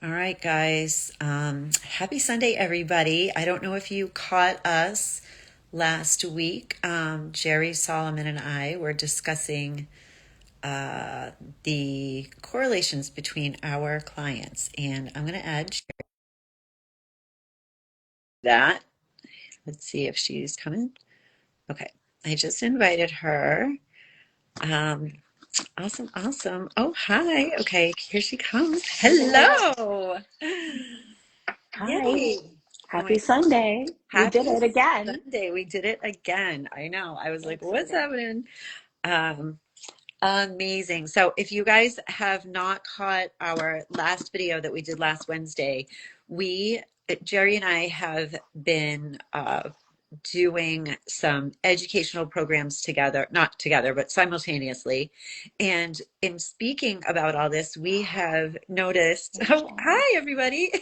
All right, guys. Happy Sunday, everybody. I don't know if you caught us last week. Jeri Solomon and I were discussing the correlations between our clients, and I'm going to add Jeri to that. Let's see if she's coming. Okay, I just invited her. Um, awesome, awesome. Oh, hi. Okay, here she comes. Hello. Hi, Yay. Oh my happy Sunday. We did Happy it again. Sunday. We did it again. I know. I was So like, what's exciting. happening? Um, Amazing. So if you guys have not caught our last video that we did last Wednesday, we, Jeri and I have been doing some educational programs together, not together, but simultaneously. And in speaking about all this, we have noticed, Hey, oh, Jen. hi, everybody.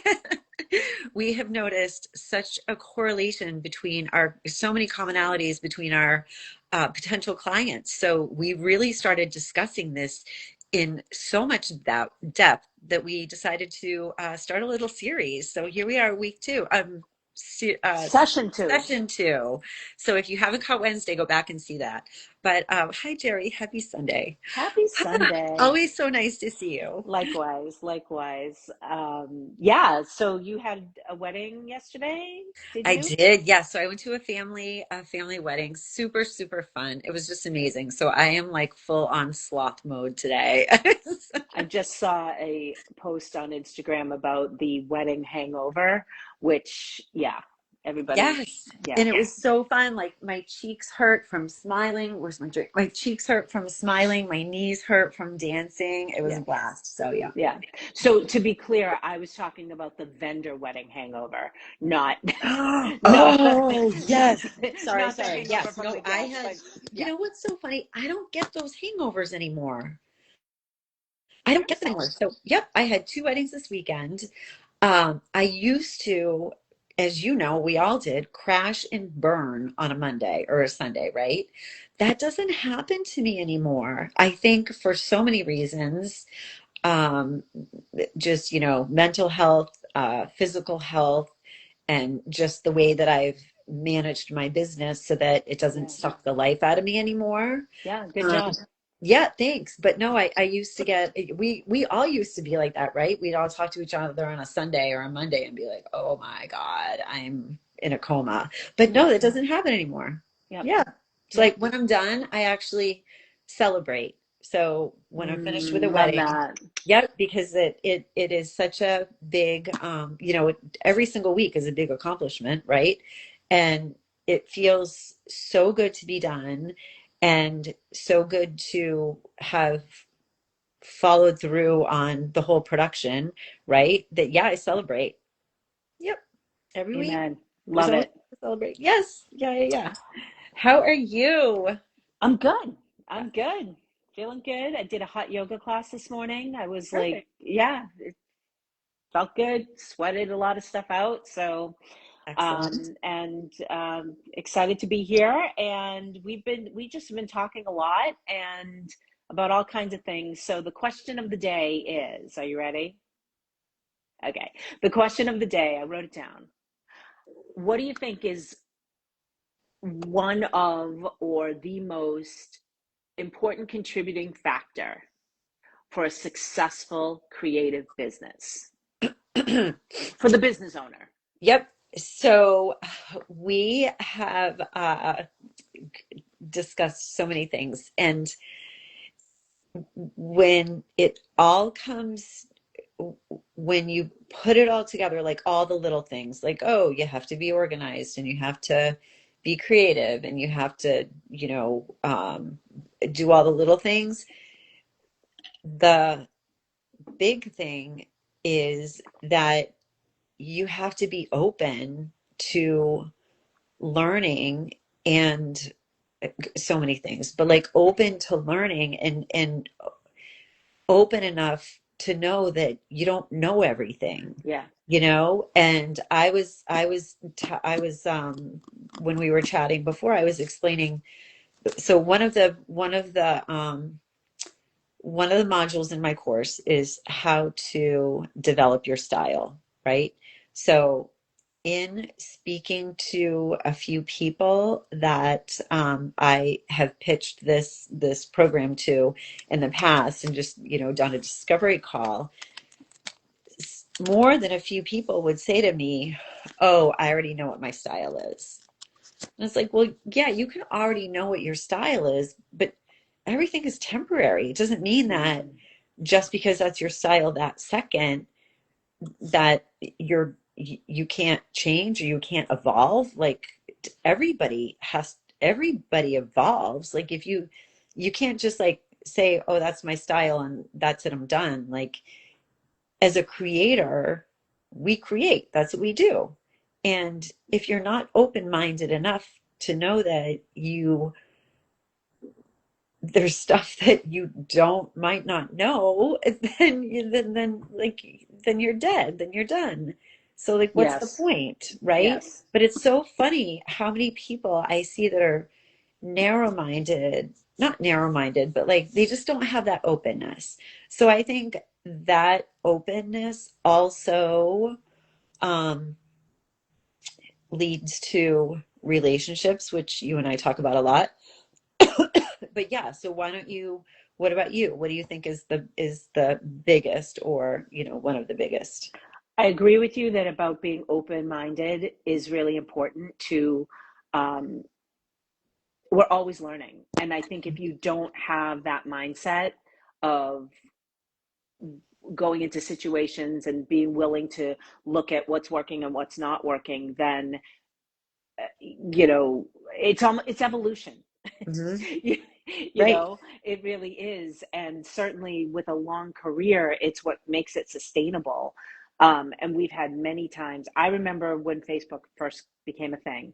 We have noticed such a correlation between so many commonalities between our potential clients. So we really started discussing this in so much depth that we decided to start a little series. So here we are, week two. Se- uh, Session two. Session two. So if you haven't caught Wednesday, go back and see that. But hi, Jeri. Happy Sunday. Happy Sunday. Always so nice to see you. Likewise, likewise. Yeah, so you had a wedding yesterday, did I you? did, yes. So I went to a family wedding. Super, super fun. It was just amazing. So I am like full on sloth mode today. I just saw a post on Instagram about the wedding hangover, which, yeah, everybody, Yes. yeah. And it was so fun. Like my cheeks hurt from smiling. Where's my drink? My cheeks hurt from smiling. My knees hurt from dancing. It was a Yeah. blast. So yeah. Yeah. So to be clear, I was talking about the vendor wedding hangover, not not Oh, not yes. Sorry, not the sorry. hangover Yes. from No, the guests, but you yeah. know what's so funny? I don't get those hangovers anymore. I don't get them Interesting. anymore. So, yep, I had two weddings this weekend. I used to, as you know, we all did, crash and burn on a Monday or a Sunday, right? That doesn't happen to me anymore. I think for so many reasons, um, just, mental health, physical health, and just the way that I've managed my business so that it doesn't Yeah. suck the life out of me anymore. Yeah, good Um, job. yeah, thanks. But no, I used to get we all used to be like that, right? We'd all talk to each other on a Sunday or a Monday and be like, "Oh my God, I'm in a coma." But no, Yep. that doesn't happen anymore. Yep. Yeah. It's Yep. like when I'm done, I actually celebrate. So when I'm finished with a Love wedding, that. yep, because it is such a big every single week is a big accomplishment, right? And it feels so good to be done and so good to have followed through on the whole production, right? That yeah, I celebrate. Yep. Every week Amen. there's Love always it. to celebrate. Yes. Yeah, yeah, yeah. How are you? I'm good. I'm good. Feeling good. I did a hot yoga class this morning. I was like, Perfect. yeah, it felt good. Sweated a lot of stuff out. So, Excellent. and excited to be here. And we just been talking a lot and about all kinds of things. So the question of the day is, are you ready? Okay. The question of the day, I wrote it down. What do you think is one of or the most important contributing factor for a successful creative business for the business owner? Yep. So we have discussed so many things, and when it all comes, when you put it all together, like all the little things, like, oh, you have to be organized and you have to be creative and you have to, do all the little things. The big thing is that you have to be open to learning and so many things, but like open to learning and open enough to know that you don't know everything, Yeah. and I was when we were chatting before, I was explaining. So one of the modules in my course is how to develop your style, right? So, in speaking to a few people that I have pitched this program to in the past, and just done a discovery call, more than a few people would say to me, "Oh, I already know what my style is." And it's like, well, yeah, you can already know what your style is, but everything is temporary. It doesn't mean that just because that's your style that second, that you can't change or you can't evolve. Like, everybody evolves. Like, if you can't just like say, oh, that's my style and that's it, I'm done. Like, as a creator, we create. That's what we do. And if you're not open-minded enough to know that there's stuff that you don't might not know, then you're dead, then you're done. So like, what's the Yes. point, right? Yes. But it's so funny how many people I see that are narrow-minded, not narrow-minded, but like they just don't have that openness. So I think that openness also um, leads to relationships, which you and I talk about a lot. But yeah, so why don't you, what about you? What do you think is the biggest, or one of the biggest? I agree with you that about being open-minded is really important to, um, we're always learning. And I think if you don't have that mindset of going into situations and being willing to look at what's working and what's not working, then it's evolution. Hmm. you, Right. it really is. And certainly with a long career, it's what makes it sustainable. And we've had many times. I remember when Facebook first became a thing,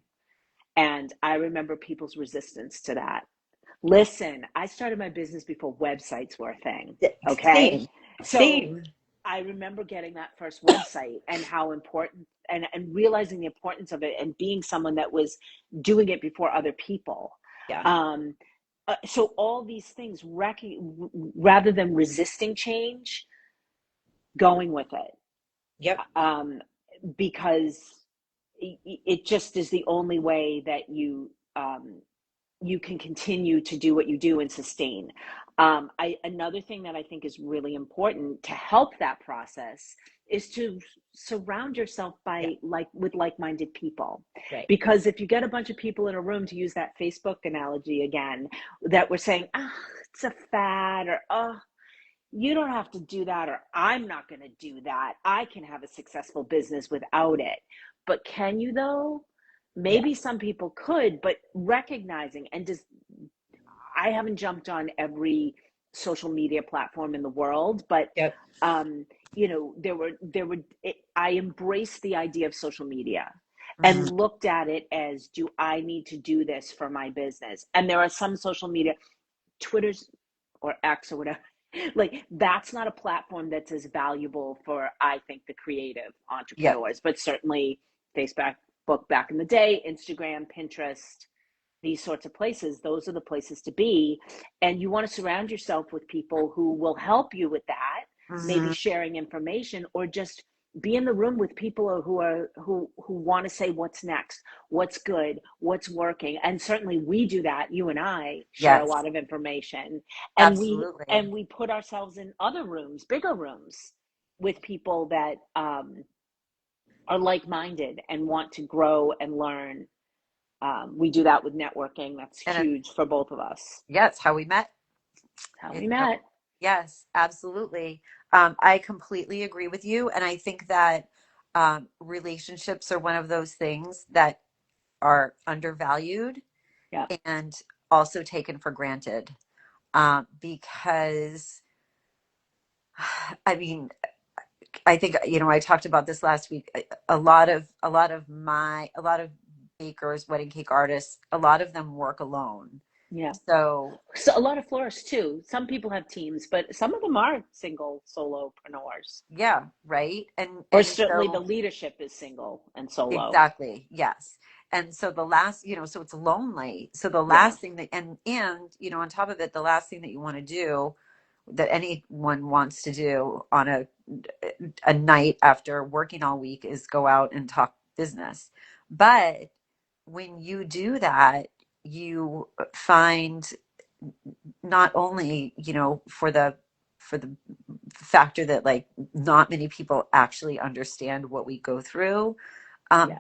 and I remember people's resistance to that. Listen, I started my business before websites were a thing. Okay. Same. So Same. I remember getting that first website and how important, and realizing the importance of it, and being someone that was doing it before other people. Yeah. Um, so all these things, rather than resisting change, going with it, Yep. um, because it just is the only way that you can continue to do what you do and sustain. Another thing that I think is really important to help that process is to surround yourself Yeah. by with like-minded people. Right. Because if you get a bunch of people in a room, to use that Facebook analogy again, that were saying, it's a fad, or you don't have to do that, or I'm not going to do that. I can have a successful business without it. But can you, though? Yeah. Maybe some people could, but recognizing, and just, I haven't jumped on every social media platform in the world, but Yep. I embraced the idea of social media Hmm. and looked at it as, do I need to do this for my business? And there are some social media, Twitter's or X or whatever, like that's not a platform that's as valuable for, I think, the creative Yep. entrepreneurs, but certainly Facebook back in the day, Instagram, Pinterest, these sorts of places, those are the places to be. And you want to surround yourself with people who will help you with that, maybe Hmm. sharing information, or just be in the room with people who want to say what's next, what's good, what's working. And certainly we do that. You and I share a Yes. lot of information, and Absolutely. we put ourselves in other rooms, bigger rooms, with people that are like-minded and want to grow and learn. We do that with networking. That's And it, huge for both of us. yeah, it's how we met. How we It's how, met. yes, absolutely. I completely agree with you. And I think that relationships are one of those things that are undervalued Yeah. and also taken for granted. Because, I mean, I think, I talked about this last week. A lot of bakers, wedding cake artists, a lot of them work alone. Yeah. So So a lot of florists too. Some people have teams, but some of them are single solopreneurs. yeah, right. And Or and certainly the so leadership is single and solo. exactly, yes. And so the last, so it's lonely. So the Yeah. last thing that, and on top of it, the last thing that you want to do that anyone wants to do on a night after working all week is go out and talk business. But when you do that, you find not only, for the factor that like not many people actually understand what we go through,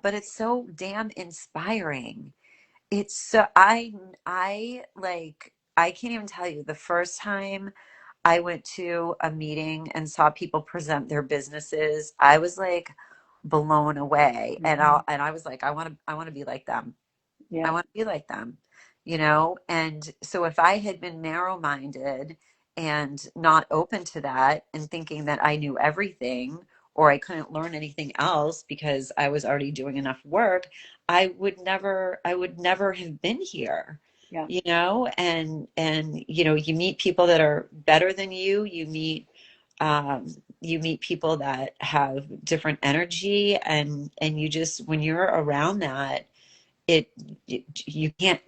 but it's Yes. so damn inspiring. It's so I can't even tell you the first time I went to a meeting and saw people present their businesses. I was like blown away, and Hmm. I was like, I want to be like them. I Yeah. want to be like them, you know? And so if I had been narrow minded and not open to that and thinking that I knew everything or I couldn't learn anything else because I was already doing enough work, I would never have been here. Yeah. You know, you know, you meet people that are better than you meet people that have different energy, and you just when you're around that, it you can't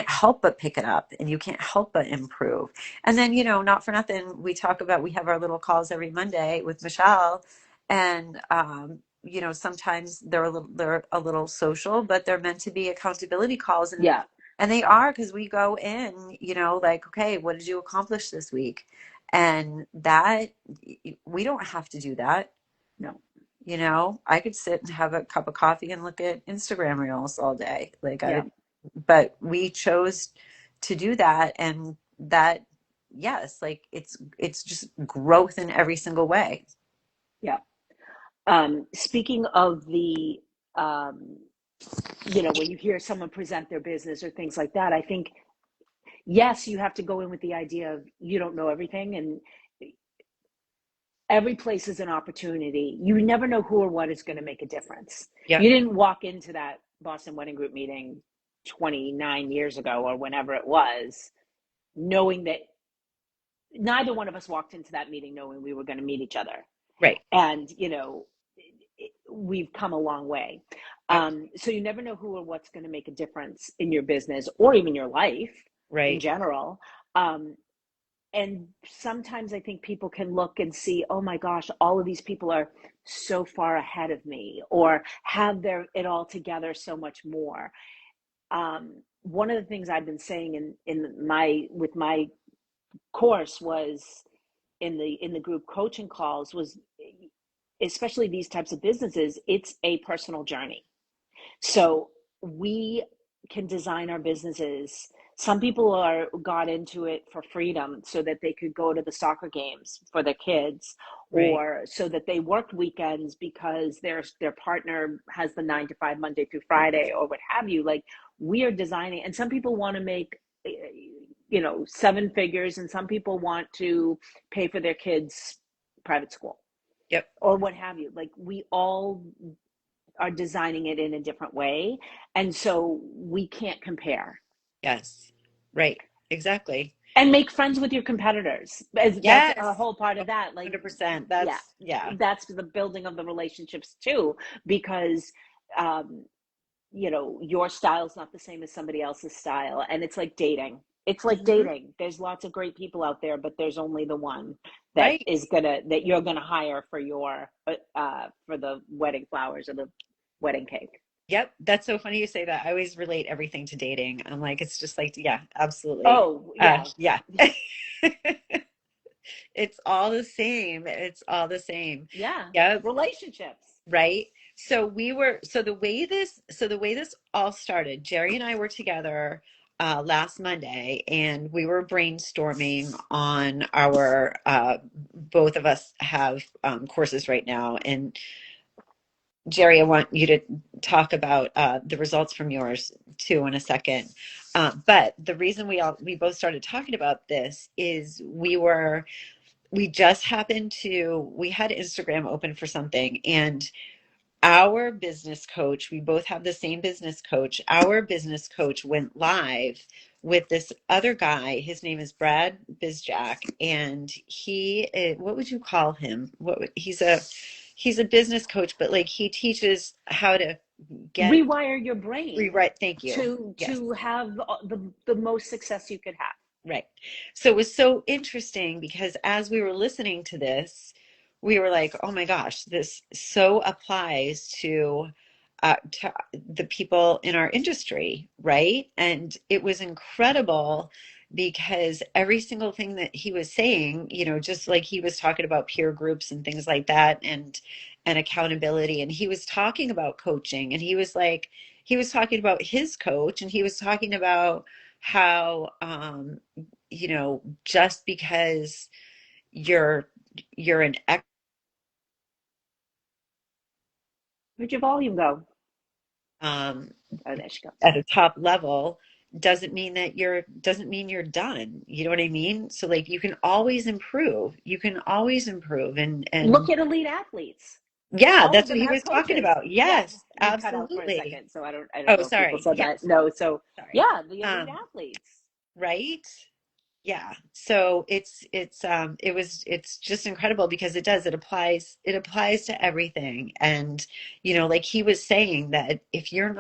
help but pick it up and you can't help but improve. And then, you know, not for nothing, we have our little calls every Monday with Michelle, and you know, sometimes they're a little social, but they're meant to be accountability calls, Yeah. and they are, because we go in, you know, like, okay, what did you accomplish this week? And that we don't have to do that. No. You know, I could sit and have a cup of coffee and look at Instagram reels all day. Yeah. But we chose to do that, and that, yes, like it's just growth in every single way. Yeah. Speaking of the, um, when you hear someone present their business or things like that, I think, yes, you have to go in with the idea of you don't know everything, and every place is an opportunity. You never know who or what is going to make a difference. You Yep, didn't walk into that Boston Wedding Group meeting 29 years ago or whenever it was, knowing that neither one of us walked into that meeting knowing we were going to meet each other. right. And, we've come a long way. Yep, So you never know who or what's going to make a difference in your business or even your life in right. general. Um, and sometimes I think people can look and see, oh my gosh, all of these people are so far ahead of me or have it all together so much more. One of the things I've been saying in my with my course was in the group coaching calls was, especially these types of businesses, it's a personal journey. So we can design our businesses. Some people are got into it for freedom so that they could go to the soccer games for their kids, Right. or so that they worked weekends because their partner has the 9 to 5 Monday through Friday or what have you. Like, we are designing, and some people want to make, 7 figures, and some people want to pay for their kids' private school Yep. or what have you. Like, we all are designing it in a different way. And so we can't compare. Yes. Right. Exactly. And make friends with your competitors. That's a Yes. whole part Oh, of that. Like, 100%. yeah, Yeah. that's the building of the relationships too, because, um, your style is not the same as somebody else's style. And it's like dating. It's like Hmm. dating. There's lots of great people out there, but there's only the one Right. that you're gonna hire for the wedding flowers or the wedding cake. Yep. That's so funny you say that. I always relate everything to dating. I'm like, it's just like, yeah, absolutely. Oh, yeah. Yeah. It's all the same. It's all the same. Yeah. Yep. Relationships. Right. So the way this all started, Jerry and I were together last Monday, and we were brainstorming on our both of us have courses right now. And Jerry, I want you to talk about the results from yours too in a second. But the reason we both started talking about this is we just happened to we had Instagram open for something, and our business coach, we both have the same business coach. Our business coach went live with this other guy. His name is Brad Bizjack, and what would you call him? He's a business coach, but like he teaches how to get Rewire your brain rewrite. Thank you. to Yes. have the most success you could have. Right. So it was so interesting because as we were listening to this, we were like, oh my gosh, this so applies to the people in our industry, right? And it was incredible because every single thing that he was saying, just like he was talking about peer groups and things like that and accountability, and he was talking about coaching, and he was talking about his coach, and he was talking about how just because you're you're an ex Where'd your volume go? um Oh, there she goes. at a top level doesn't mean you're done. You know what I mean? So like you can always improve. You can always improve and Look at elite athletes. yeah, All of that's what them he have was talking coaches. about. Yeah, Yes, you cut out for a absolutely. second, so I don't Oh, know if people sorry. said that. Yes, No, so sorry. yeah, the elite Um, athletes. right? Yeah. So it's just incredible because it applies to everything. And like he was saying that if you're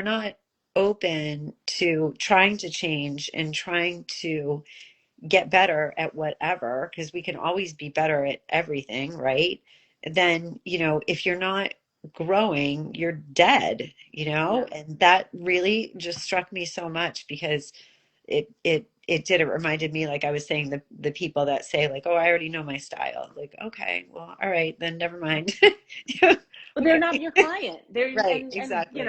not open to trying to change and trying to get better at whatever, because we can always be better at everything, right? Then, if you're not growing, you're dead, Yeah. and that really just struck me so much because it reminded me, like I was saying, the people that say like, oh, I already know my style. Like, okay, well, all right, then never mind. But they're not Okay. your client. They're Right, and exactly.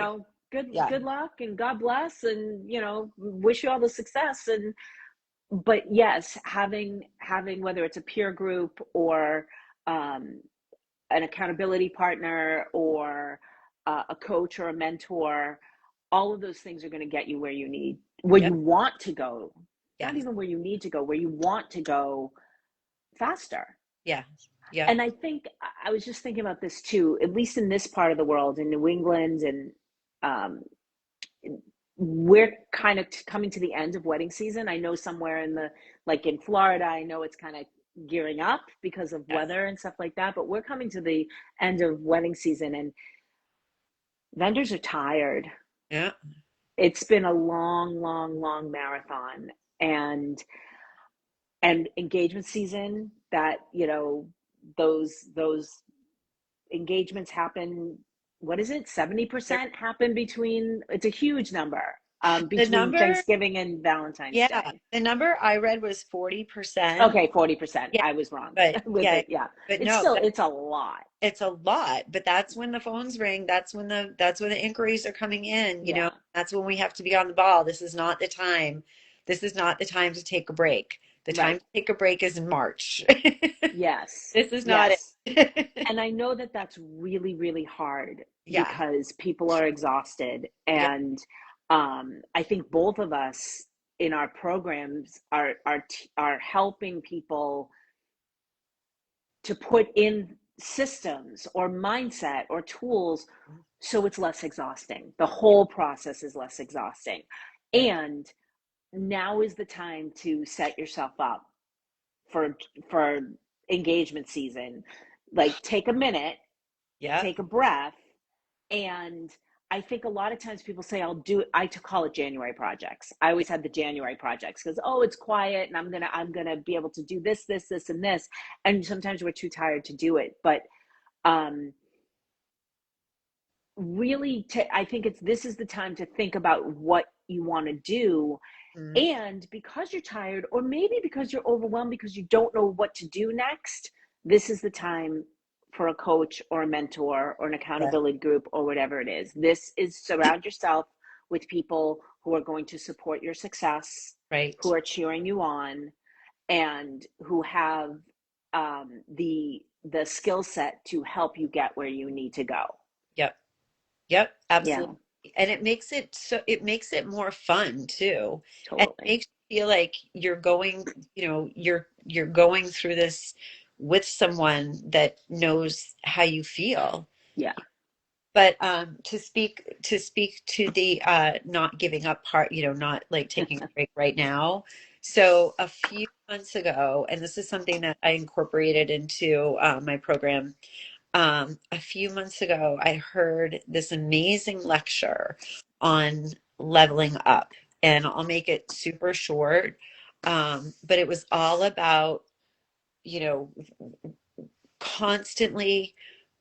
Yeah. good luck and God bless and wish you all the success and but yes, having whether it's a peer group or um, an accountability partner or a coach or a mentor, all of those things are going to get you where Yep. you want to go, not Yes. even where you need to go, where you want to go faster. Yeah. Yep. And I think I was just thinking about this too, at least in this part of the world, in New England, and um, we're kind of coming to the end of wedding season. I know somewhere like in Florida, I know it's kind of gearing up because of Yes. weather and stuff like that, but we're coming to the end of wedding season and vendors are tired. Yeah. It's been a long, long, long marathon and engagement season that, those engagements happen, what is it, There- 70% happen between, it's a huge number, The between number, Thanksgiving and Valentine's yeah, Day. the number I read was 40%. Okay, 40%. Yeah, I was wrong but with yeah, it. Yeah. but It's no, still, it's a lot. it's a lot, but that's when the phones ring. That's when the inquiries are coming in, Yeah. That's when we have to be on the ball. This is not the time. This is not the time to take a break. The time Right. to take a break is in March. Yes. This is not Yes. it. And I know that that's really, really hard Yeah. because people are exhausted. Yeah. And I think both of us in our programs are helping people to put in systems or mindset or tools so it's less exhausting. The Yeah. whole process is less exhausting. Right. And now is the time to set yourself up for for engagement season. Like take a minute, Yeah. take a breath, and I think a lot of times people say I'll do it. I to call it January projects. I always had the January projects because it's quiet and I'm gonna be able to do this and this. And sometimes we're too tired to do it. But um really I think this is the time to think about what you want to do. Mhm. And because you're tired, or maybe because you're overwhelmed because you don't know what to do next, this is the time for a coach or a mentor or an Yeah. accountability group or whatever it is. This is surround yourself with people who are going to support your success, Right. who are cheering you on, and who have the skill set to help you get where you need to go. Yep. Yep, Yeah, absolutely. And it makes it more fun too. And it totally. makes you feel like you're going through this with someone that knows how you feel. Yeah, But to speak to the not giving up part, not like taking a break right now. So a few months ago, and this is something that I incorporated into my program, a few months ago, I heard this amazing lecture on leveling up. and I'll make it super short. But it was all about, you know, constantly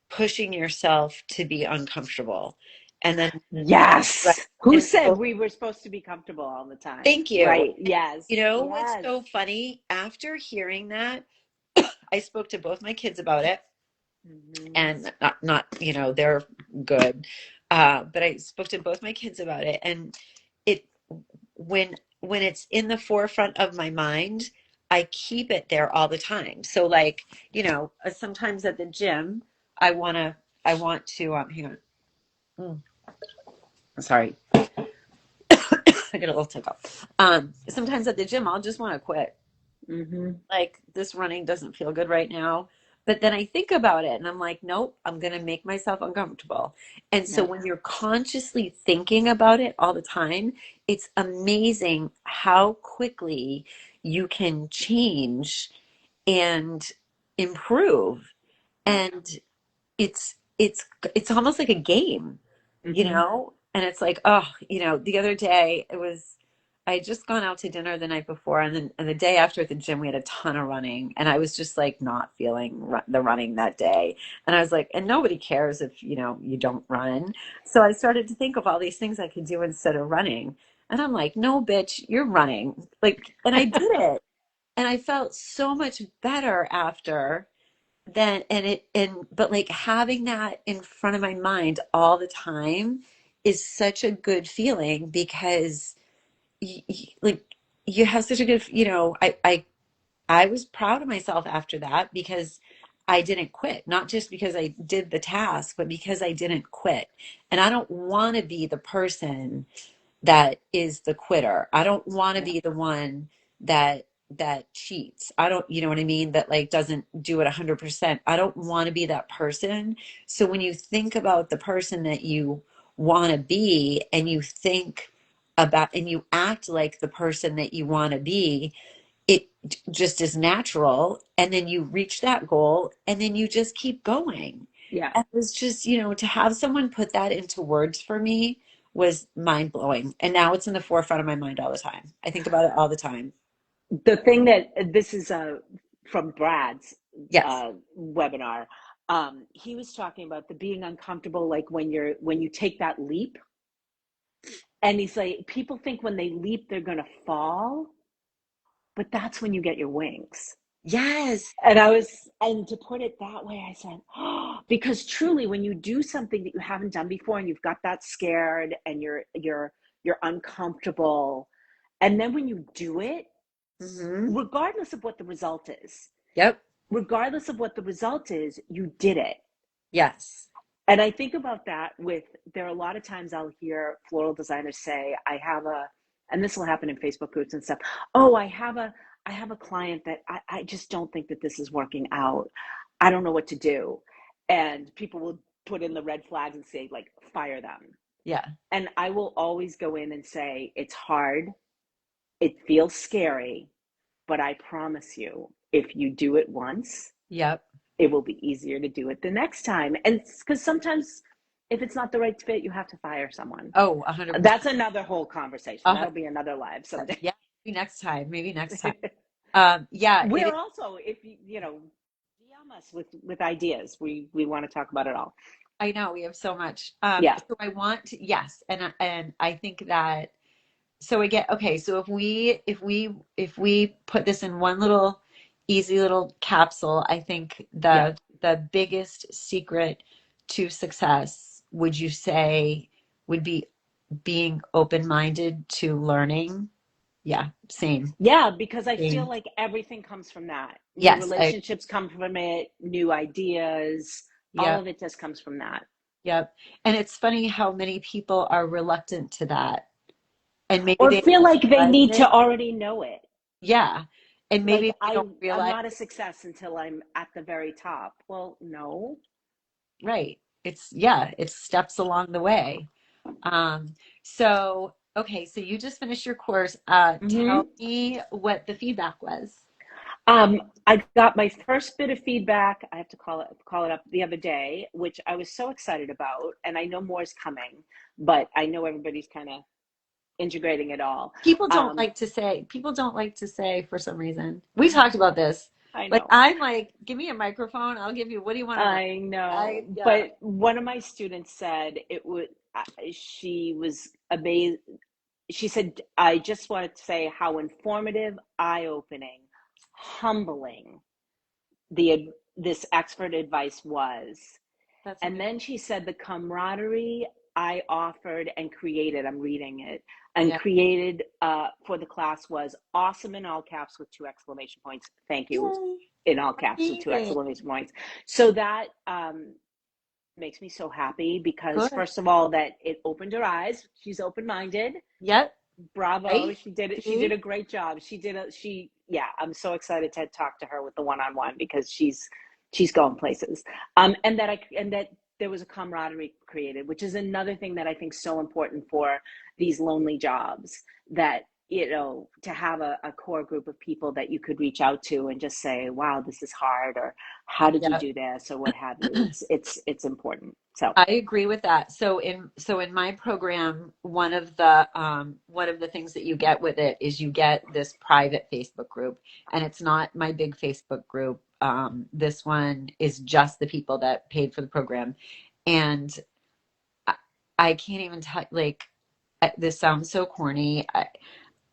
pushing yourself to be uncomfortable. And then, right. Yes. Who And said so, we were supposed to be comfortable all the time? thank you. Right. Yes. You know what's Yes. so funny? After hearing that, I spoke to both my kids about it, Hmm. and they're good. But I spoke to both my kids about it, and it when it's in the forefront of my mind, I keep it there all the time. So like, sometimes at the gym, I wanna I want to hang on. Sorry, I get a little tickle. Sometimes at the gym, I'll just want to quit. Hmm. Like, this running doesn't feel good right now. But then I think about it and I'm like, nope, I'm going to make myself uncomfortable. And so Yep. when you're consciously thinking about it all the time, it's amazing how quickly you can change and improve. Yep. And it's almost like a game, Hmm. and it's like, oh, the other day I had just gone out to dinner the night before, and the day after at the gym we had a ton of running, and I was just like not feeling the running that day. And I was like, and nobody cares if you don't run. So I started to think of all these things I could do instead of running, and I'm like, no, bitch, you're running. Like, and I did it, and I felt so much better after then. But like, having that in front of my mind all the time is such a good feeling, because like, you have such a good, I was proud of myself after that, because I didn't quit, not just because I did the task, but because I didn't quit. And I don't want to be the person that is the quitter. I don't want to Yeah. be the one that cheats. I don't, you know what I mean? That like doesn't do it 100%. I don't want to be that person. So when you think about the person that you want to be, and you think about and you act like the person that you want to be, it just is natural. And then you reach that goal, and then you just keep going. Yeah. And it was just, to have someone put that into words for me was mind blowing. And now it's in the forefront of my mind all the time. I think about it all the time. The thing that this is from Brad's Yes. webinar. He was talking about the being uncomfortable, like when you take that leap, and he's like, people think when they leap they're gonna fall, but that's when you get your wings. Yes. And to put it that way, I said, oh, because truly, when you do something that you haven't done before and you've got that scared and you're uncomfortable, and then when you do it, Hmm. regardless of what the result is, Yep. you did it. Yes. And I think about that with, there are a lot of times I'll hear floral designers say, and this will happen in Facebook groups and stuff. Oh, I have a client that I just don't think that this is working out. I don't know what to do. And people will put in the red flags and say, like, fire them. Yeah. And I will always go in and say, it's hard. It feels scary, but I promise you, if you do it once, Yep. it will be easier to do it the next time. And because sometimes if it's not the right fit, you have to fire someone. Oh, 100%. That's another whole conversation. That'll be another live 100%. someday. Yeah. Maybe next time. Maybe next time. Yeah, it We're is. also, if DM us with ideas. We want to talk about it all. I know we have so much. Yeah. So I want to, yes, and I think that, so again, okay, so if we put this in one little easy little capsule, I think Yeah. the biggest secret to success, would you say, would be being open-minded to learning? Yeah, same, Yeah, because I feel same. like everything comes from that. New Yes, relationships come from it, new ideas, all yep, of it just comes from that. yep. And it's funny how many people are reluctant to that, and maybe Or they feel don't like they realize need to it. already know it. Yeah, and Like maybe they don't I'm realize. not a success until I'm at the very top. Well, no. Right. It's steps along the way. So, okay, so you just finished your course. Tell Hmm. me what the feedback was. I got my first bit of feedback. I have to call it up the other day, which I was so excited about, and I know more is coming, but I know everybody's kind of integrating it all. People Um, don't like to say for some reason. We talked about this. I Like know. I'm like, give me a microphone, I'll give you what do you want to know? I know, Yeah. but one of my students said it would. She was amazed. She said, "I just wanted to say how informative, eye-opening, humbling this expert advice was." That's And amazing. then she said, "The camaraderie I offered and created. I'm reading it and Yeah. created for the class was awesome in all caps with two exclamation points. Thank you Yay. in all caps with two Amazing. exclamation points." So that makes me so happy because Good. first of all that it opened her eyes. She's open-minded. Yep. Bravo, Right? she did it. She did See? a great job. Yeah, I'm so excited to talk to her with the one-on-one because she's going places. And that there was a camaraderie created, which is another thing that I think is so important for these lonely jobs, that to have a core group of people that you could reach out to and just say, wow, this is hard, or how did you Yep. do this, or what have you. It's important. So I agree with that. So in my program, one of the things that you get with it is you get this private Facebook group, and it's not my big Facebook group. This one is just the people that paid for the program, and I, I can't even tell. Like, this sounds so corny.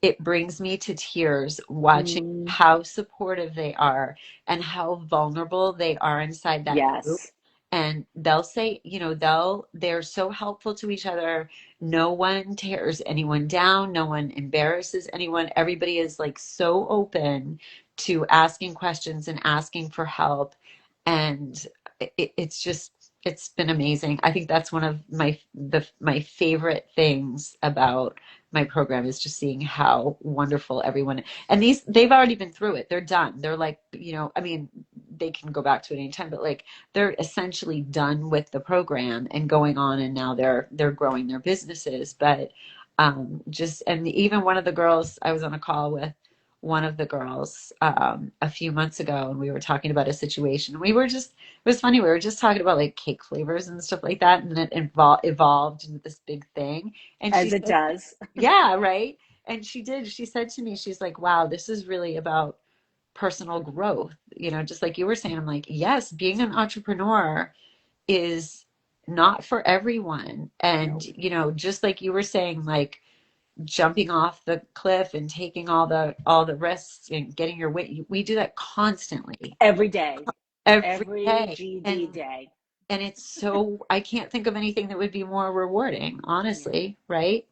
It brings me to tears watching mm, how supportive they are and how vulnerable they are inside that group. yes, And they'll say, they're so helpful to each other. No one tears anyone down. No one embarrasses anyone. Everybody is like so open to asking questions and asking for help. And it's been amazing. I think that's one of my favorite things about my program is just seeing how wonderful everyone, and they've already been through it. They're done. They're like, I mean, they can go back to it anytime, but like they're essentially done with the program and going on, and now they're growing their businesses. But just and even one of the girls, I was on a call with one of the girls a few months ago, and we were talking about a situation. It was funny. We were just talking about like cake flavors and stuff like that, and then it evolved into this big thing. And she as it said, does. yeah, right. And she did. She said to me, she's like, wow, this is really about personal growth. Just like you were saying, I'm like, yes, being an entrepreneur is not for everyone. And, No, just like you were saying, like jumping off the cliff and taking all the risks and getting your way, we do that constantly every day, every every day. GD And day. it's so, I can't think of anything that would be more rewarding, Yeah, honestly, right?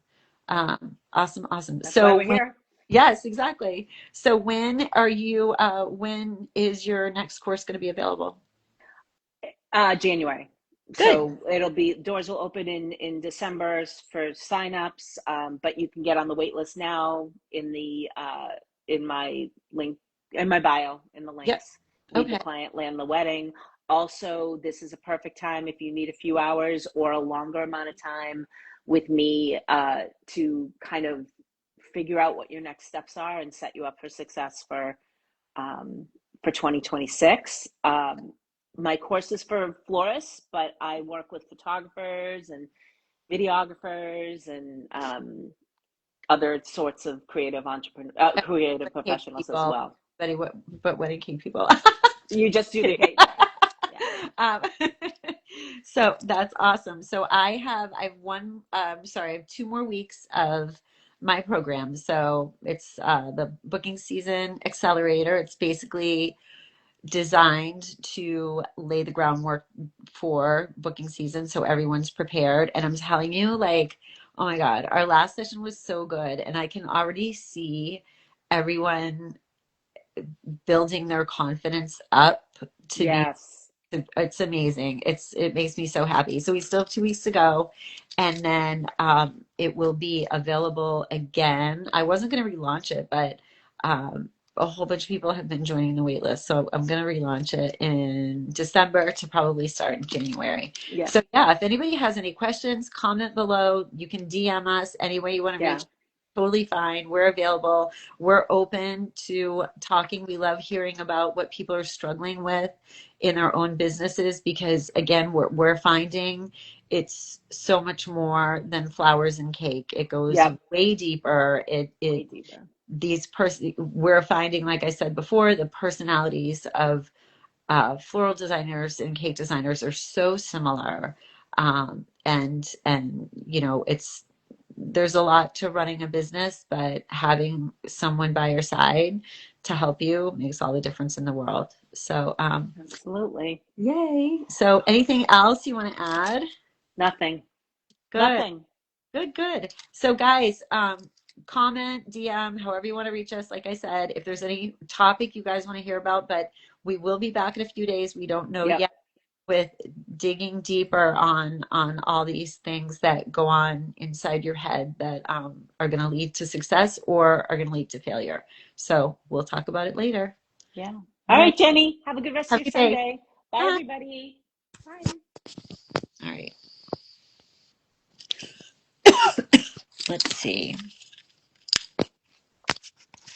Awesome, awesome. that's why we're So here. yes, exactly. So when is your next course going to be available? January. Good. So it'll be doors will open in December for signups, but you can get on the wait list now in my link in my bio in the Yep. links. Meet the Okay. client, land the wedding. Also, this is a perfect time if you need a few hours or a longer amount of time with me to kind of figure out what your next steps are and set you up for success um, for 2026. My course is for florists, but I work with photographers and videographers and other sorts of creative Everybody cake professionals as people. well. But wedding cake people. You just do the Kidding. cake, yeah, yeah. Um, so that's awesome. So I have one, sorry, I have 2 more weeks of my program. So it's the booking season accelerator. It's basically designed to lay the groundwork for booking season so everyone's prepared. And I'm telling you, like, oh my God, our last session was so good. And I can already see everyone building their confidence up to be Yes, it's amazing. It makes me so happy. So we still have 2 weeks to go, and then it will be available again. I wasn't going to relaunch it, but a whole bunch of people have been joining the wait list, so I'm going to relaunch it in December to probably start in January. yeah, So yeah, if anybody has any questions, comment below. You can DM us any way you want to yeah. reach. totally fine. We're available. We're open to talking. We love hearing about what people are struggling with in their own businesses because, again, we're finding it's so much more than flowers and cake. It goes Yep. way deeper. Way It deeper. these person we're finding, like I said before, the personalities of floral designers and cake designers are so similar. And it's there's a lot to running a business, but having someone by your side to help you makes all the difference in the world. So, Absolutely. yay. So, anything else you want to add? Nothing. Good. Nothing. Good, good. So, guys, comment, DM, however you want to reach us. Like I said, if there's any topic you guys want to hear about, but we will be back in a few days. We don't know Yep. yet with digging deeper on all these things that go on inside your head that are going to lead to success or are going to lead to failure. So we'll talk about it later. Yeah. All All right. right, Jenny. Have a good rest of Have your a good day. Sunday. Bye, Bye. everybody. Bye. All right. Let's see.